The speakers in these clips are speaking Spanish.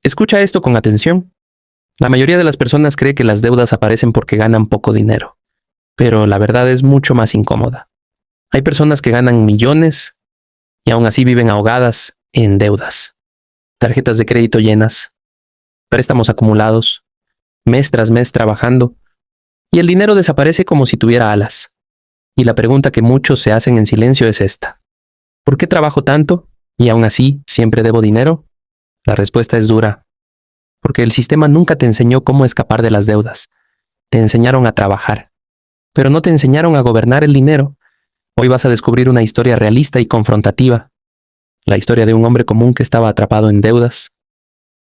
Escucha esto con atención. La mayoría de las personas cree que las deudas aparecen porque ganan poco dinero, pero la verdad es mucho más incómoda. Hay personas que ganan millones y aún así viven ahogadas en deudas. Tarjetas de crédito llenas, préstamos acumulados, mes tras mes trabajando, y el dinero desaparece como si tuviera alas. Y la pregunta que muchos se hacen en silencio es esta: ¿por qué trabajo tanto y aún así siempre debo dinero? La respuesta es dura, porque el sistema nunca te enseñó cómo escapar de las deudas. Te enseñaron a trabajar, pero no te enseñaron a gobernar el dinero. Hoy vas a descubrir una historia realista y confrontativa. La historia de un hombre común que estaba atrapado en deudas,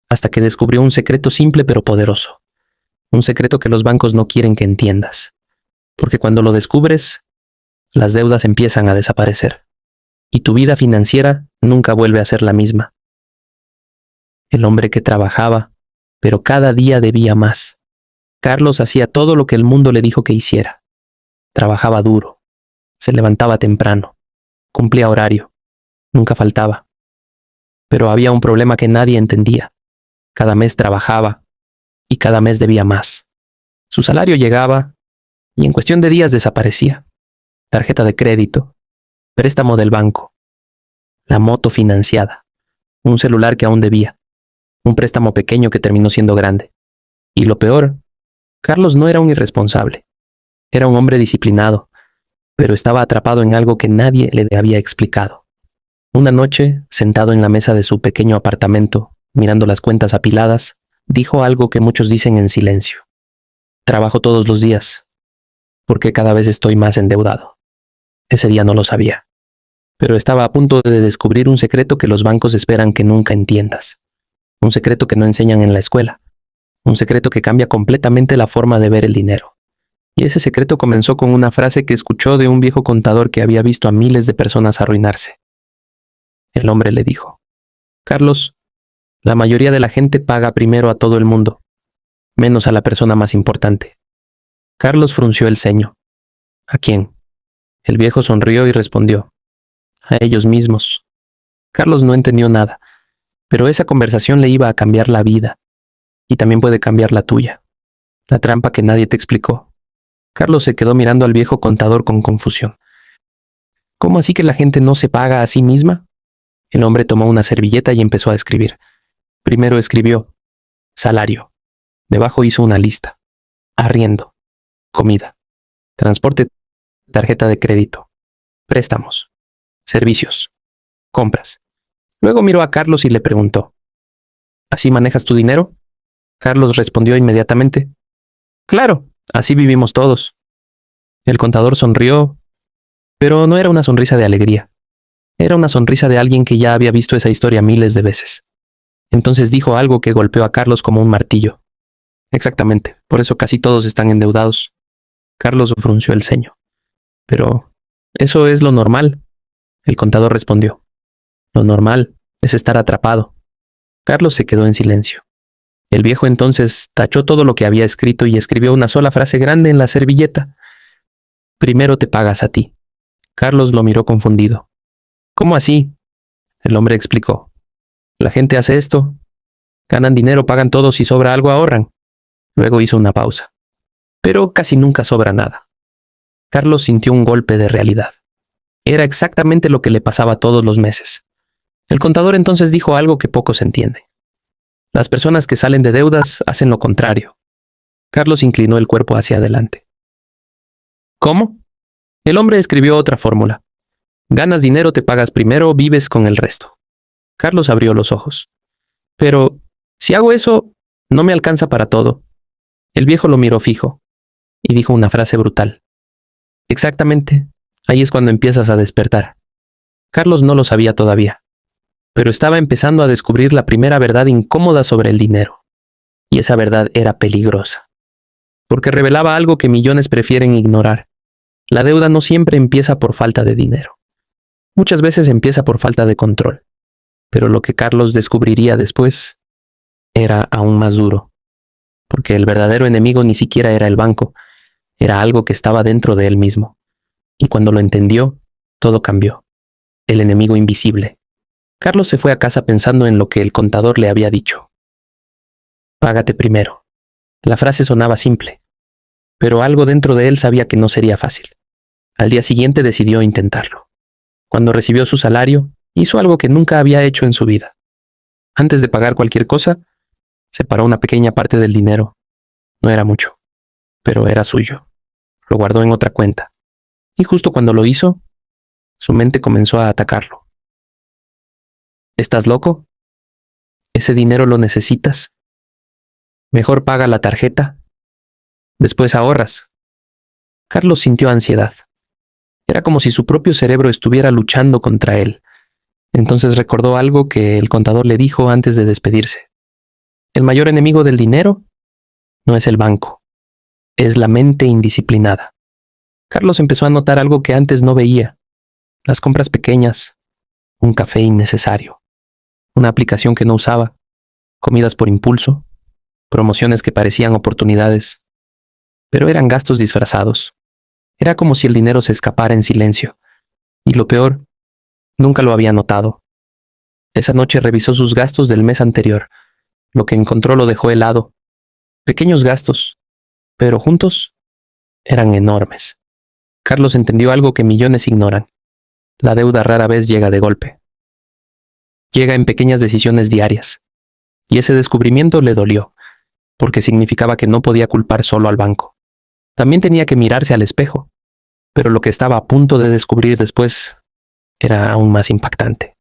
hasta que descubrió un secreto simple pero poderoso. Un secreto que los bancos no quieren que entiendas. Porque cuando lo descubres, las deudas empiezan a desaparecer. Y tu vida financiera nunca vuelve a ser la misma. El hombre que trabajaba, pero cada día debía más. Carlos hacía todo lo que el mundo le dijo que hiciera. Trabajaba duro. Se levantaba temprano. Cumplía horario. Nunca faltaba. Pero había un problema que nadie entendía. Cada mes trabajaba y cada mes debía más. Su salario llegaba y en cuestión de días desaparecía. Tarjeta de crédito, préstamo del banco, la moto financiada, un celular que aún debía, un préstamo pequeño que terminó siendo grande. Y lo peor, Carlos no era un irresponsable. Era un hombre disciplinado, pero estaba atrapado en algo que nadie le había explicado. Una noche, sentado en la mesa de su pequeño apartamento, mirando las cuentas apiladas, dijo algo que muchos dicen en silencio. Trabajo todos los días, porque cada vez estoy más endeudado. Ese día no lo sabía, pero estaba a punto de descubrir un secreto que los bancos esperan que nunca entiendas. Un secreto que no enseñan en la escuela. Un secreto que cambia completamente la forma de ver el dinero. Y ese secreto comenzó con una frase que escuchó de un viejo contador que había visto a miles de personas arruinarse. El hombre le dijo: Carlos, la mayoría de la gente paga primero a todo el mundo, menos a la persona más importante. Carlos frunció el ceño. ¿A quién? El viejo sonrió y respondió: a ellos mismos. Carlos no entendió nada, pero esa conversación le iba a cambiar la vida, y también puede cambiar la tuya. La trampa que nadie te explicó. Carlos se quedó mirando al viejo contador con confusión. ¿Cómo así que la gente no se paga a sí misma? El hombre tomó una servilleta y empezó a escribir. Primero escribió: salario. Debajo hizo una lista: arriendo, comida, transporte, tarjeta de crédito, préstamos, servicios, compras. Luego miró a Carlos y le preguntó: ¿así manejas tu dinero? Carlos respondió inmediatamente: claro, así vivimos todos. El contador sonrió, pero no era una sonrisa de alegría. Era una sonrisa de alguien que ya había visto esa historia miles de veces. Entonces dijo algo que golpeó a Carlos como un martillo. Exactamente, por eso casi todos están endeudados. Carlos frunció el ceño. Pero eso es lo normal. El contador respondió: lo normal es estar atrapado. Carlos se quedó en silencio. El viejo entonces tachó todo lo que había escrito y escribió una sola frase grande en la servilleta: primero te pagas a ti. Carlos lo miró confundido. ¿Cómo así? El hombre explicó: la gente hace esto. Ganan dinero, pagan todo, si sobra algo ahorran. Luego hizo una pausa. Pero casi nunca sobra nada. Carlos sintió un golpe de realidad. Era exactamente lo que le pasaba todos los meses. El contador entonces dijo algo que poco se entiende. Las personas que salen de deudas hacen lo contrario. Carlos inclinó el cuerpo hacia adelante. ¿Cómo? El hombre escribió otra fórmula. Ganas dinero, te pagas primero, vives con el resto. Carlos abrió los ojos. Pero, si hago eso, no me alcanza para todo. El viejo lo miró fijo y dijo una frase brutal. Exactamente, ahí es cuando empiezas a despertar. Carlos no lo sabía todavía, pero estaba empezando a descubrir la primera verdad incómoda sobre el dinero. Y esa verdad era peligrosa, porque revelaba algo que millones prefieren ignorar. La deuda no siempre empieza por falta de dinero. Muchas veces empieza por falta de control. Pero lo que Carlos descubriría después era aún más duro, porque el verdadero enemigo ni siquiera era el banco, era algo que estaba dentro de él mismo. Y cuando lo entendió, todo cambió. El enemigo invisible. Carlos se fue a casa pensando en lo que el contador le había dicho. Págate primero. La frase sonaba simple, pero algo dentro de él sabía que no sería fácil. Al día siguiente decidió intentarlo. Cuando recibió su salario, hizo algo que nunca había hecho en su vida. Antes de pagar cualquier cosa, separó una pequeña parte del dinero. No era mucho, pero era suyo. Lo guardó en otra cuenta. Y justo cuando lo hizo, su mente comenzó a atacarlo. ¿Estás loco? ¿Ese dinero lo necesitas? Mejor paga la tarjeta. Después ahorras. Carlos sintió ansiedad. Era como si su propio cerebro estuviera luchando contra él. Entonces recordó algo que el contador le dijo antes de despedirse. El mayor enemigo del dinero no es el banco, es la mente indisciplinada. Carlos empezó a notar algo que antes no veía. Las compras pequeñas, un café innecesario, una aplicación que no usaba, comidas por impulso, promociones que parecían oportunidades, pero eran gastos disfrazados. Era como si el dinero se escapara en silencio. Y lo peor, nunca lo había notado. Esa noche revisó sus gastos del mes anterior. Lo que encontró lo dejó helado. Pequeños gastos, pero juntos eran enormes. Carlos entendió algo que millones ignoran. La deuda rara vez llega de golpe. Llega en pequeñas decisiones diarias. Y ese descubrimiento le dolió, porque significaba que no podía culpar solo al banco. También tenía que mirarse al espejo, pero lo que estaba a punto de descubrir después era aún más impactante.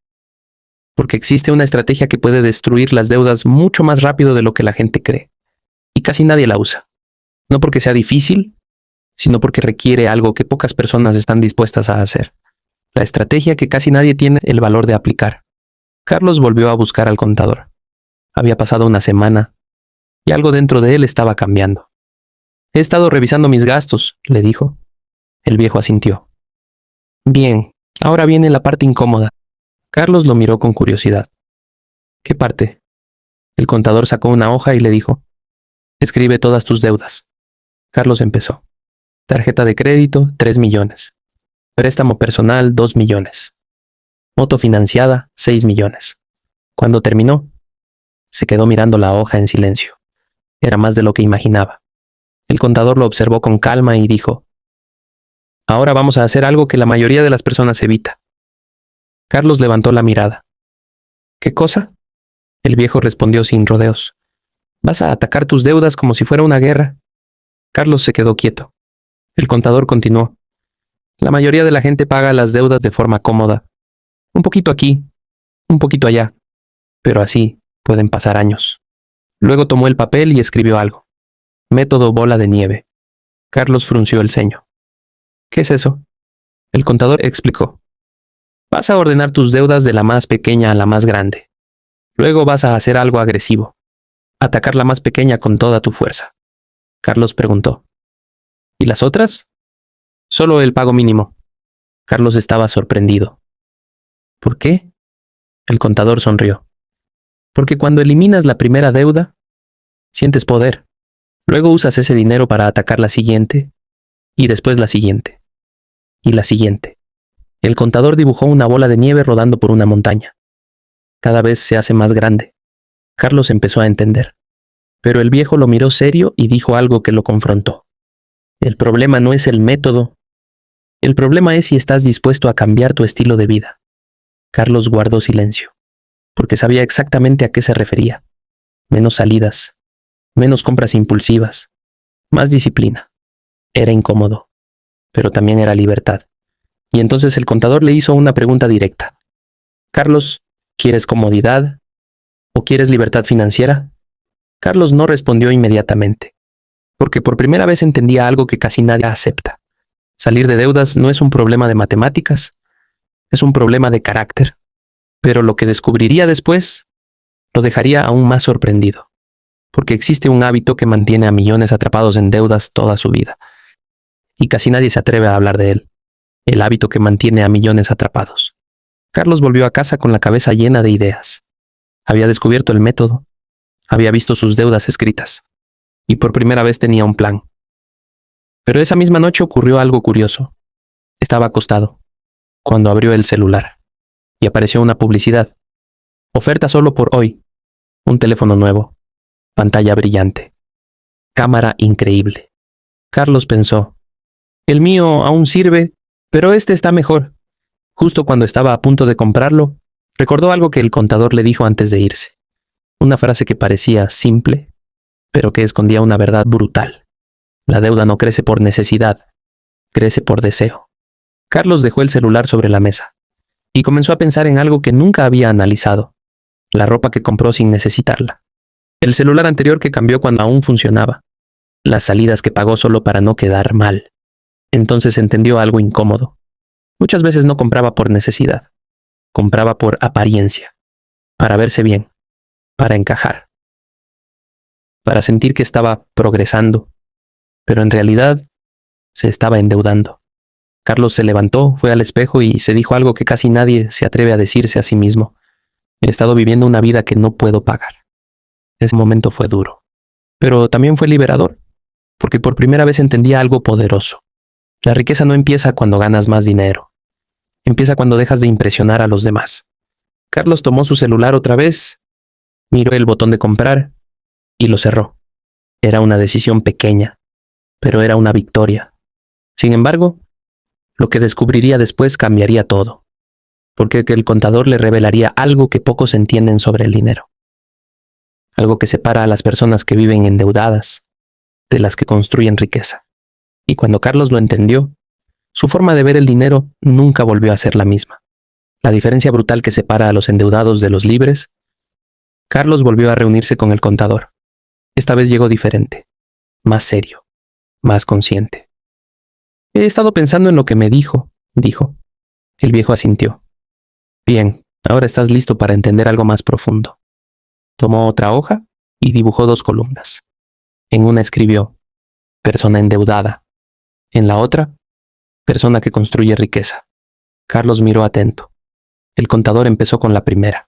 Porque existe una estrategia que puede destruir las deudas mucho más rápido de lo que la gente cree, y casi nadie la usa. No porque sea difícil, sino porque requiere algo que pocas personas están dispuestas a hacer. La estrategia que casi nadie tiene el valor de aplicar. Carlos volvió a buscar al contador. Había pasado una semana, y algo dentro de él estaba cambiando. He estado revisando mis gastos, le dijo. El viejo asintió. Bien, ahora viene la parte incómoda. Carlos lo miró con curiosidad. ¿Qué parte? El contador sacó una hoja y le dijo. Escribe todas tus deudas. Carlos empezó. Tarjeta de crédito, 3 millones. Préstamo personal, 2 millones. Moto financiada, 6 millones. Cuando terminó, se quedó mirando la hoja en silencio. Era más de lo que imaginaba. El contador lo observó con calma y dijo, ahora vamos a hacer algo que la mayoría de las personas evita. Carlos levantó la mirada. ¿Qué cosa? El viejo respondió sin rodeos. ¿Vas a atacar tus deudas como si fuera una guerra? Carlos se quedó quieto. El contador continuó. La mayoría de la gente paga las deudas de forma cómoda. Un poquito aquí, un poquito allá. Pero así pueden pasar años. Luego tomó el papel y escribió algo. Método bola de nieve. Carlos frunció el ceño. ¿Qué es eso? El contador explicó. Vas a ordenar tus deudas de la más pequeña a la más grande. Luego vas a hacer algo agresivo. Atacar la más pequeña con toda tu fuerza. Carlos preguntó. ¿Y las otras? Solo el pago mínimo. Carlos estaba sorprendido. ¿Por qué? El contador sonrió. Porque cuando eliminas la primera deuda, sientes poder. Luego usas ese dinero para atacar la siguiente, y después la siguiente, y la siguiente. El contador dibujó una bola de nieve rodando por una montaña. Cada vez se hace más grande. Carlos empezó a entender. Pero el viejo lo miró serio y dijo algo que lo confrontó. El problema no es el método. El problema es si estás dispuesto a cambiar tu estilo de vida. Carlos guardó silencio, porque sabía exactamente a qué se refería. Menos salidas, menos compras impulsivas, más disciplina. Era incómodo, pero también era libertad. Y entonces el contador le hizo una pregunta directa. Carlos, ¿quieres comodidad o quieres libertad financiera? Carlos no respondió inmediatamente, porque por primera vez entendía algo que casi nadie acepta. Salir de deudas no es un problema de matemáticas, es un problema de carácter. Pero lo que descubriría después lo dejaría aún más sorprendido, porque existe un hábito que mantiene a millones atrapados en deudas toda su vida, y casi nadie se atreve a hablar de él. El hábito que mantiene a millones atrapados. Carlos volvió a casa con la cabeza llena de ideas. Había descubierto el método, había visto sus deudas escritas, y por primera vez tenía un plan. Pero esa misma noche ocurrió algo curioso. Estaba acostado, cuando abrió el celular, y apareció una publicidad. Oferta solo por hoy. Un teléfono nuevo. pantalla brillante, cámara increíble. Carlos pensó, el mío aún sirve, pero este está mejor. Justo cuando estaba a punto de comprarlo, recordó algo que el contador le dijo antes de irse. Una frase que parecía simple, pero que escondía una verdad brutal. La deuda no crece por necesidad, crece por deseo. Carlos dejó el celular sobre la mesa y comenzó a pensar en algo que nunca había analizado: la ropa que compró sin necesitarla, el celular anterior que cambió cuando aún funcionaba, las salidas que pagó solo para no quedar mal. Entonces entendió algo incómodo. Muchas veces no compraba por necesidad, compraba por apariencia, para verse bien, para encajar, para sentir que estaba progresando, pero en realidad se estaba endeudando. Carlos se levantó, fue al espejo y se dijo algo que casi nadie se atreve a decirse a sí mismo: he estado viviendo una vida que no puedo pagar. Ese momento fue duro, pero también fue liberador, porque por primera vez entendía algo poderoso. La riqueza no empieza cuando ganas más dinero, empieza cuando dejas de impresionar a los demás. Carlos tomó su celular otra vez, miró el botón de comprar y lo cerró. Era una decisión pequeña, pero era una victoria. Sin embargo, lo que descubriría después cambiaría todo, porque el contador le revelaría algo que pocos entienden sobre el dinero. Algo que separa a las personas que viven endeudadas de las que construyen riqueza. Y cuando Carlos lo entendió, su forma de ver el dinero nunca volvió a ser la misma. La diferencia brutal que separa a los endeudados de los libres. Carlos volvió a reunirse con el contador. Esta vez llegó diferente, más serio, más consciente. He estado pensando en lo que me dijo. El viejo asintió. Bien, ahora estás listo para entender algo más profundo. Tomó otra hoja y dibujó 2 columnas. En una escribió: persona endeudada. En la otra, persona que construye riqueza. Carlos miró atento. El contador empezó con la primera.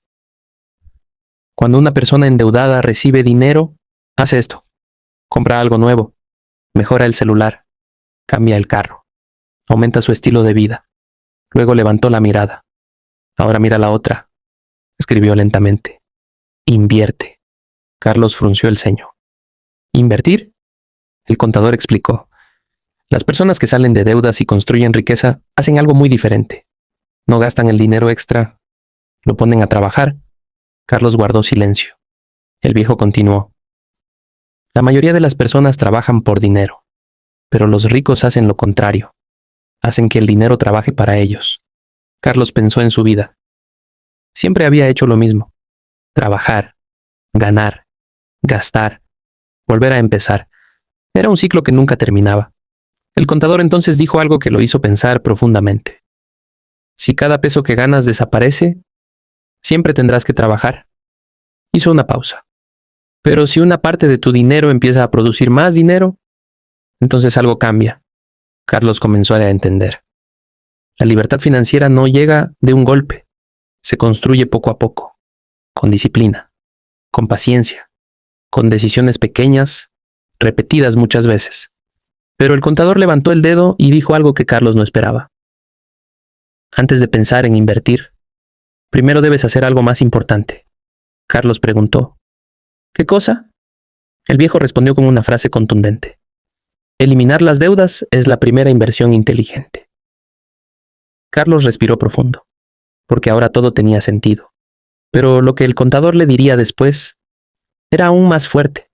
Cuando una persona endeudada recibe dinero, hace esto: compra algo nuevo, mejora el celular, cambia el carro, aumenta su estilo de vida. Luego levantó la mirada. Ahora mira la otra. Escribió lentamente: invierte. Carlos frunció el ceño. ¿Invertir? El contador explicó: las personas que salen de deudas y construyen riqueza hacen algo muy diferente. No gastan el dinero extra, lo ponen a trabajar. Carlos guardó silencio. El viejo continuó: la mayoría de las personas trabajan por dinero, pero los ricos hacen lo contrario. Hacen que el dinero trabaje para ellos. Carlos pensó en su vida. Siempre había hecho lo mismo: trabajar, ganar, gastar, volver a empezar. Era un ciclo que nunca terminaba. El contador entonces dijo algo que lo hizo pensar profundamente. Si cada peso que ganas desaparece, siempre tendrás que trabajar. Hizo una pausa. Pero si una parte de tu dinero empieza a producir más dinero, entonces algo cambia. Carlos comenzó a entender. La libertad financiera no llega de un golpe. Se construye poco a poco, con disciplina, con paciencia, con decisiones pequeñas, repetidas muchas veces. Pero el contador levantó el dedo y dijo algo que Carlos no esperaba. Antes de pensar en invertir, primero debes hacer algo más importante. Carlos preguntó: ¿qué cosa? El viejo respondió con una frase contundente: eliminar las deudas es la primera inversión inteligente. Carlos respiró profundo, porque ahora todo tenía sentido. Pero lo que el contador le diría después era aún más fuerte,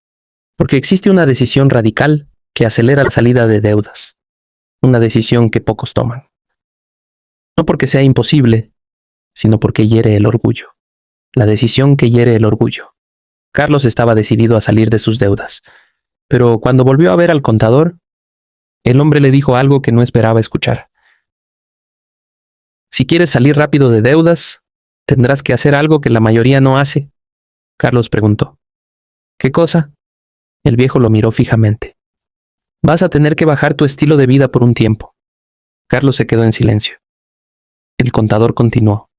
porque existe una decisión radical que acelera la salida de deudas. Una decisión que pocos toman. No porque sea imposible, sino porque hiere el orgullo. La decisión que hiere el orgullo. Carlos estaba decidido a salir de sus deudas, pero cuando volvió a ver al contador, el hombre le dijo algo que no esperaba escuchar. Si quieres salir rápido de deudas, tendrás que hacer algo que la mayoría no hace. Carlos preguntó: ¿qué cosa? El viejo lo miró fijamente. Vas a tener que bajar tu estilo de vida por un tiempo. Carlos se quedó en silencio. El contador continuó: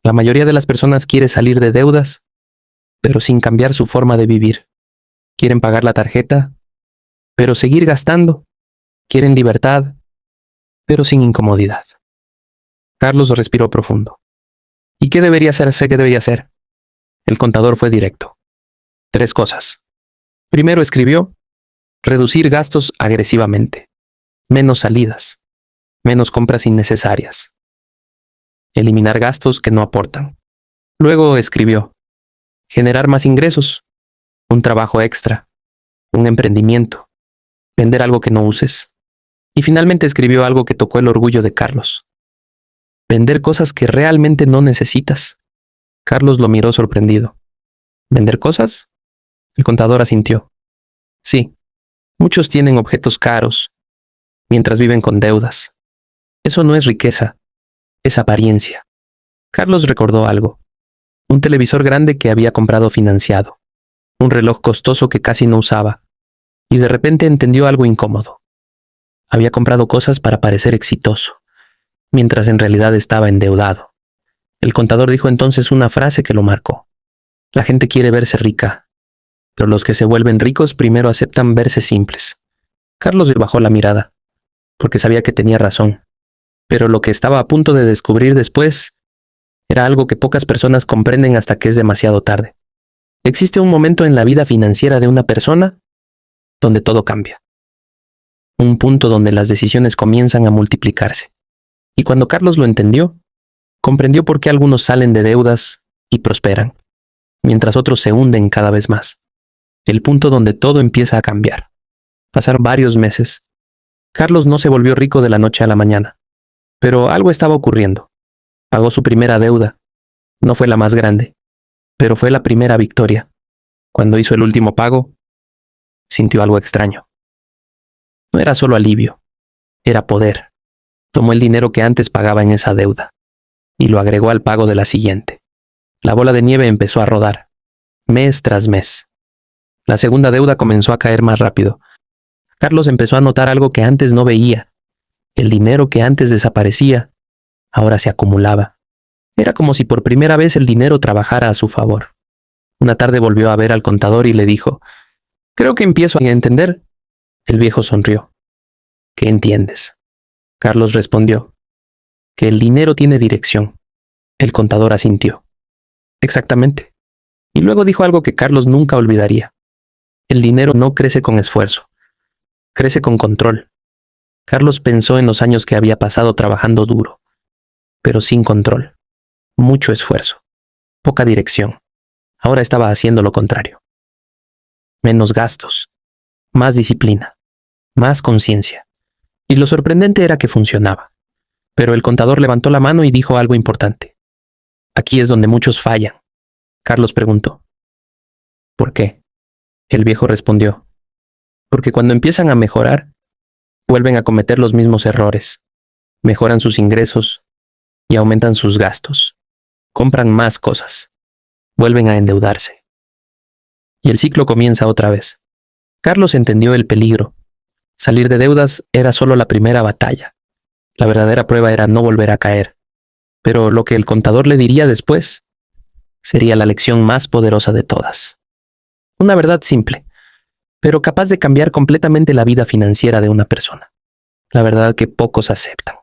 la mayoría de las personas quiere salir de deudas, pero sin cambiar su forma de vivir. Quieren pagar la tarjeta, pero seguir gastando. Quieren libertad, pero sin incomodidad. Carlos respiró profundo. ¿Y qué debería hacer? ¿Qué debería hacer? El contador fue directo. 3 cosas. Primero escribió, reducir gastos agresivamente, menos salidas, menos compras innecesarias, eliminar gastos que no aportan. Luego escribió, generar más ingresos, un trabajo extra, un emprendimiento, vender algo que no uses. Y finalmente escribió algo que tocó el orgullo de Carlos. Vender cosas que realmente no necesitas. Carlos lo miró sorprendido. ¿Vender cosas? El contador asintió. Sí, muchos tienen objetos caros, mientras viven con deudas. Eso no es riqueza, es apariencia. Carlos recordó algo. Un televisor grande que había comprado financiado. Un reloj costoso que casi no usaba. Y de repente entendió algo incómodo. Había comprado cosas para parecer exitoso, mientras en realidad estaba endeudado. El contador dijo entonces una frase que lo marcó. La gente quiere verse rica, pero los que se vuelven ricos primero aceptan verse simples. Carlos le bajó la mirada, porque sabía que tenía razón. Pero lo que estaba a punto de descubrir después era algo que pocas personas comprenden hasta que es demasiado tarde. Existe un momento en la vida financiera de una persona donde todo cambia. Un punto donde las decisiones comienzan a multiplicarse. Y cuando Carlos lo entendió, comprendió por qué algunos salen de deudas y prosperan, mientras otros se hunden cada vez más. El punto donde todo empieza a cambiar. Pasaron varios meses. Carlos no se volvió rico de la noche a la mañana, pero algo estaba ocurriendo. Pagó su primera deuda. No fue la más grande, pero fue la primera victoria. Cuando hizo el último pago, sintió algo extraño. No era solo alivio, era poder. Tomó el dinero que antes pagaba en esa deuda y lo agregó al pago de la siguiente. La bola de nieve empezó a rodar, mes tras mes. La segunda deuda comenzó a caer más rápido. Carlos empezó a notar algo que antes no veía. El dinero que antes desaparecía, ahora se acumulaba. Era como si por primera vez el dinero trabajara a su favor. Una tarde volvió a ver al contador y le dijo, «Creo que empiezo a entender». El viejo sonrió. «¿Qué entiendes?». Carlos respondió, «Que el dinero tiene dirección». El contador asintió. «Exactamente». Y luego dijo algo que Carlos nunca olvidaría. El dinero no crece con esfuerzo, crece con control. Carlos pensó en los años que había pasado trabajando duro, pero sin control. Mucho esfuerzo, poca dirección. Ahora estaba haciendo lo contrario. Menos gastos, más disciplina, más conciencia. Y lo sorprendente era que funcionaba. Pero el contador levantó la mano y dijo algo importante. «Aquí es donde muchos fallan». Carlos preguntó, «¿Por qué?». El viejo respondió, «Porque cuando empiezan a mejorar, vuelven a cometer los mismos errores. Mejoran sus ingresos y aumentan sus gastos. Compran más cosas. Vuelven a endeudarse. Y el ciclo comienza otra vez». Carlos entendió el peligro. Salir de deudas era solo la primera batalla. La verdadera prueba era no volver a caer. Pero lo que el contador le diría después sería la lección más poderosa de todas. Una verdad simple, pero capaz de cambiar completamente la vida financiera de una persona. La verdad que pocos aceptan.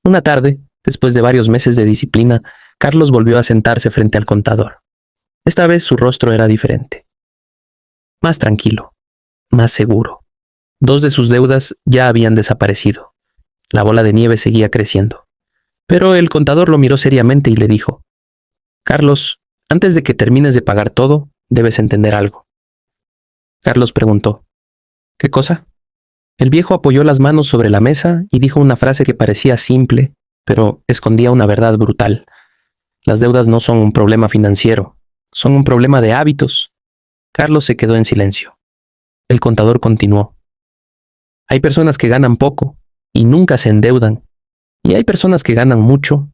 Una tarde, después de varios meses de disciplina, Carlos volvió a sentarse frente al contador. Esta vez su rostro era diferente. Más tranquilo, más seguro. 2 de sus deudas ya habían desaparecido. La bola de nieve seguía creciendo. Pero el contador lo miró seriamente y le dijo, «Carlos, antes de que termines de pagar todo, debes entender algo». Carlos preguntó, «¿Qué cosa?». El viejo apoyó las manos sobre la mesa y dijo una frase que parecía simple, pero escondía una verdad brutal. Las deudas no son un problema financiero, son un problema de hábitos. Carlos se quedó en silencio. El contador continuó, «Hay personas que ganan poco y nunca se endeudan, y hay personas que ganan mucho,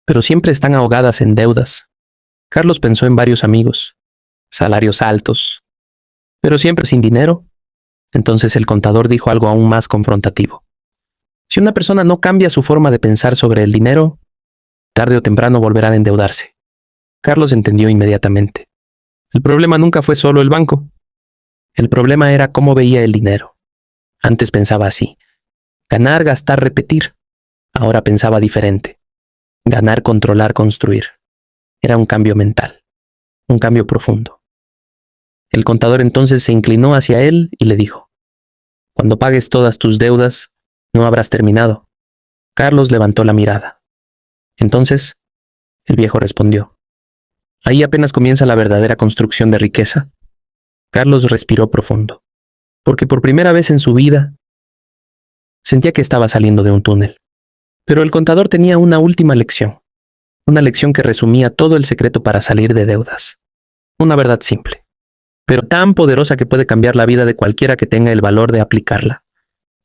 pero siempre están ahogadas en deudas». Carlos pensó en varios amigos, salarios altos, pero siempre sin dinero. Entonces el contador dijo algo aún más confrontativo. Si una persona no cambia su forma de pensar sobre el dinero, tarde o temprano volverá a endeudarse. Carlos entendió inmediatamente. El problema nunca fue solo el banco. El problema era cómo veía el dinero. Antes pensaba así: ganar, gastar, repetir. Ahora pensaba diferente: ganar, controlar, construir. Era un cambio mental, un cambio profundo. El contador entonces se inclinó hacia él y le dijo: «Cuando pagues todas tus deudas, no habrás terminado». Carlos levantó la mirada. Entonces, el viejo respondió: «Ahí apenas comienza la verdadera construcción de riqueza». Carlos respiró profundo, porque por primera vez en su vida sentía que estaba saliendo de un túnel. Pero el contador tenía una última lección, una lección que resumía todo el secreto para salir de deudas. Una verdad simple, pero tan poderosa que puede cambiar la vida de cualquiera que tenga el valor de aplicarla.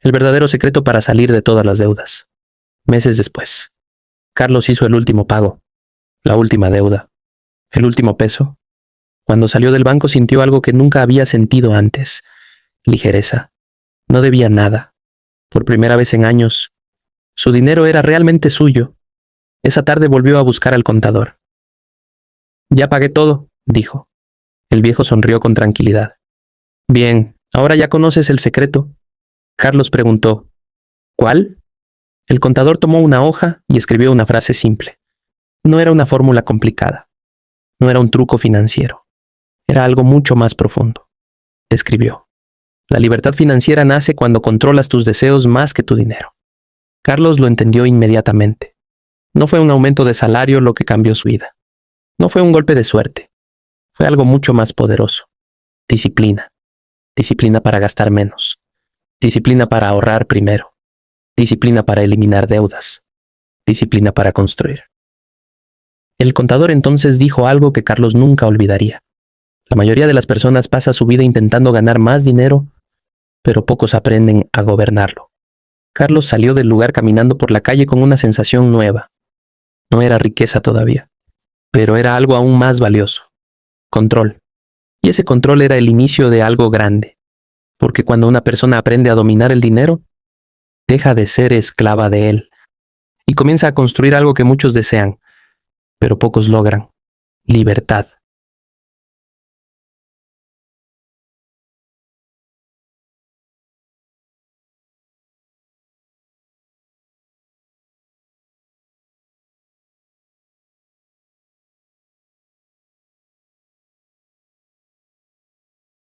El verdadero secreto para salir de todas las deudas. Meses después, Carlos hizo el último pago, la última deuda, el último peso. Cuando salió del banco sintió algo que nunca había sentido antes: ligereza. No debía nada. Por primera vez en años, su dinero era realmente suyo. Esa tarde volvió a buscar al contador. «Ya pagué todo», dijo. El viejo sonrió con tranquilidad. «Bien, ahora ya conoces el secreto». Carlos preguntó: «¿Cuál?». El contador tomó una hoja y escribió una frase simple. No era una fórmula complicada. No era un truco financiero. Era algo mucho más profundo. Escribió: «La libertad financiera nace cuando controlas tus deseos más que tu dinero». Carlos lo entendió inmediatamente. No fue un aumento de salario lo que cambió su vida. No fue un golpe de suerte. Fue algo mucho más poderoso. Disciplina. Disciplina para gastar menos. Disciplina para ahorrar primero. Disciplina para eliminar deudas. Disciplina para construir. El contador entonces dijo algo que Carlos nunca olvidaría. La mayoría de las personas pasa su vida intentando ganar más dinero, pero pocos aprenden a gobernarlo. Carlos salió del lugar caminando por la calle con una sensación nueva. No era riqueza todavía, pero era algo aún más valioso: control. Y ese control era el inicio de algo grande, porque cuando una persona aprende a dominar el dinero, deja de ser esclava de él y comienza a construir algo que muchos desean, pero pocos logran: libertad.